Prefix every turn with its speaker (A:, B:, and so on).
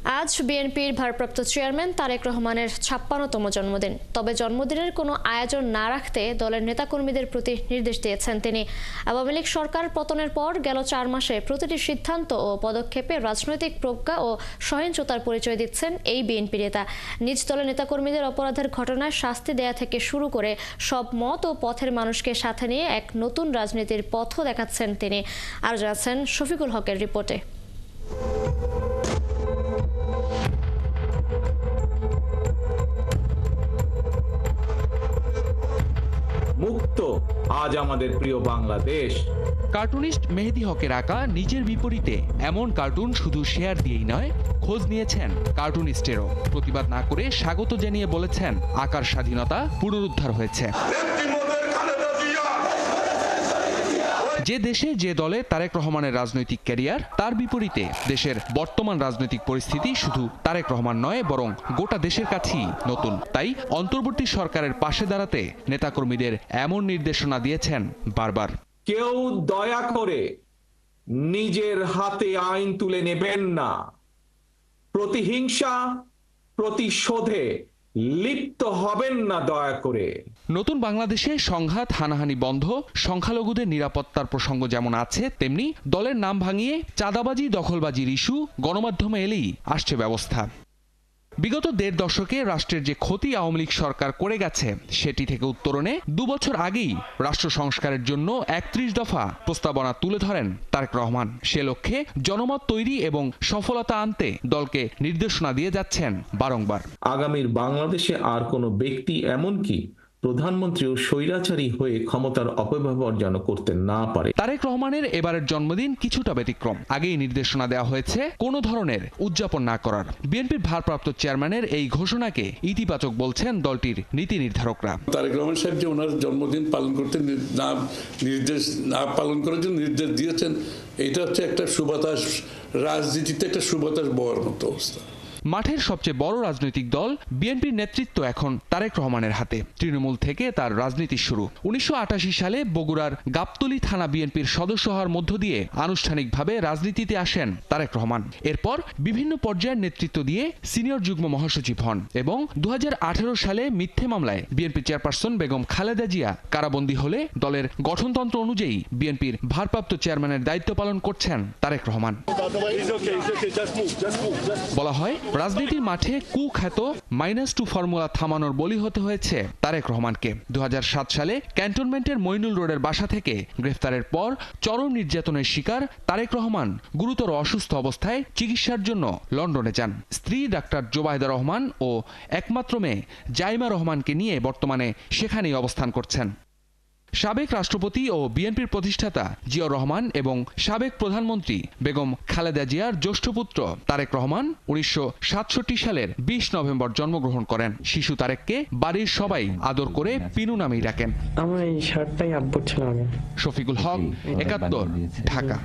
A: আজ বিএনপির ভারপ্রাপ্ত চেয়ারম্যান তারেক রহমানের ৫৬তম জন্মদিন। তবে জন্মদিনের কোনো আয়োজন না রাখতে দলের নেতাকর্মীদের প্রতি নির্দেশ দিয়েছেন তিনি। আওয়ামী লীগ সরকার পতনের পর গেল ৪ মাসে প্রতিটি সিদ্ধান্ত ও পদক্ষেপে রাজনৈতিক প্রজ্ঞা ও সহিংসতার পরিচয় দিচ্ছেন এই বিএনপি নেতা। নিজ দলের নেতাকর্মীদের অপরাধের ঘটনায় শাস্তি দেয়া থেকে শুরু করে সব মত ও পথের মানুষকে সাথে নিয়ে এক নতুন রাজনীতির পথও দেখাচ্ছেন তিনি। আর জানাচ্ছেন শফিকুল হকের রিপোর্টে।
B: মুক্ত আজ আমাদের প্রিয় বাংলাদেশ।
C: কার্টুনিস্ট মেহেদী হকের আঁকা নিজের বিপরীতে এমন কার্টুন শুধু শেয়ার দিয়েই নয়, খোঁজ নিয়েছেন কার্টুনিস্টেরও। প্রতিবাদ না করে স্বাগত জানিয়ে বলেছেন আঁকার স্বাধীনতা পুনরুদ্ধার হয়েছে। যে দেশে যে দলে তারেক রহমানের রাজনৈতিক ক্যারিয়ার, তার বিপরীতে দেশের বর্তমান রাজনৈতিক পরিস্থিতি শুধু তারেক রহমান নয়, বরং গোটা দেশের কাছেই নতুন। তাই অন্তর্বর্তী সরকারের পাশে দাঁড়াতে নেতাকর্মীদের এমন নির্দেশনা দিয়েছেন বারবার।
B: কেউ দয়া করে নিজের হাতে আইন তুলে নেবেন না। প্রতিহিংসা, প্রতিশোধে লিপ্ত হবেন না দয়া করে।
C: নতুন বাংলাদেশে সংঘাত, হানাহানি বন্ধ, সংখ্যালঘুদের নিরাপত্তার প্রসঙ্গ যেমন আছে, তেমনি দলের নাম ভাঙিয়ে চাঁদাবাজি, দখলবাজির ইস্যু গণমাধ্যমে এলেই আসছে ব্যবস্থা। বিগত ১.৫ দশকে রাষ্ট্রের যে ক্ষতি আওয়ামী লীগ সরকার করে গেছে, সেটি থেকে উত্তরণে ২ বছর আগেই রাষ্ট্র সংস্কারের জন্য ৩১ দফা প্রস্তাবনা তুলে ধরেন তারেক রহমান। সে লক্ষ্যে জনমত তৈরি এবং সফলতা আনতে দলকে নির্দেশনা দিয়ে যাচ্ছেন বারংবার।
B: আগামীর বাংলাদেশে আর কোনো ব্যক্তি, এমনকি প্রধানমন্ত্রীও স্বৈরাচারী হয়ে ক্ষমতার অপব্যবহার যেন করতে না পারে।
C: তারেক রহমানের এবারের জন্মদিন কিছুটা ব্যতিক্রম। আগেই নির্দেশনা দেওয়া হয়েছে কোনো ধরনের উদযাপন না করার। বিএনপির ভারপ্রাপ্ত চেয়ারম্যানের এই ঘোষণাকে ইতিবাচক বলছেন দলটির নীতি নির্ধারকরা।
D: তারেক রহমান সাহেব যে ওনার জন্মদিন পালন করতে না পালন করার জন্য নির্দেশ দিয়েছেন, এটা হচ্ছে একটা সুবাতাস, রাজনীতিতে একটা সুবাতাস বওয়ার মতো অবস্থা।
C: মাঠের সবচেয়ে বড় রাজনৈতিক দল বিএনপির নেতৃত্ব এখন তারেক রহমানের হাতে। তৃণমূল থেকে তার রাজনীতি শুরু। ১৯৮৮ সালে বগুড়ার গাবতলী থানা বিএনপির সদস্য হওয়ার মধ্য দিয়ে আনুষ্ঠানিকভাবে রাজনীতিতে আসেন তারেক রহমান। এরপর বিভিন্ন পর্যায়ের নেতৃত্ব দিয়ে সিনিয়র যুগ্ম মহাসচিব হন এবং ২০১৮ সালে মিথ্যে মামলায় বিএনপি চেয়ারপারসন বেগম খালেদা জিয়া কারাবন্দী হলে দলের গঠনতন্ত্র অনুযায়ী বিএনপির ভারপ্রাপ্ত চেয়ারম্যানের দায়িত্ব পালন করছেন তারেক রহমান। বলা হয়, রাজনীতির মাঠে কুখ্যাত -2 ফর্মুলা থামানোর বলি হতে হয়েছে তারেক রহমানকে। ২০০৭ সালে ক্যান্টনমেন্টের মইনুল রোডের বাসা থেকে গ্রেফতারের পর চরম নির্যাতনের শিকার তারেক রহমান গুরুতর অসুস্থ অবস্থায় চিকিৎসার জন্য লন্ডনে যান। স্ত্রী ডাক্তার জোবায়দা রহমান ও একমাত্র মেয়ে জাইমা রহমানকে নিয়ে বর্তমানে সেখানেই অবস্থান করছেন। সাবেক রাষ্ট্রপতি ও বিএনপির প্রতিষ্ঠাতা জিয়াউর রহমান এবং সাবেক প্রধানমন্ত্রী বেগম খালেদা জিয়ার জ্যেষ্ঠ পুত্র তারেক রহমান ১৯৬৭ সালের ২০ নভেম্বর জন্মগ্রহণ করেন। শিশু তারেককে বাড়ির সবাই আদর করে পিনু নামেই ডাকেন।
E: আমার এই শার্টটাই আব্বুর ছিল আগে।
C: শফিকুল হক, ৭১, ঢাকা।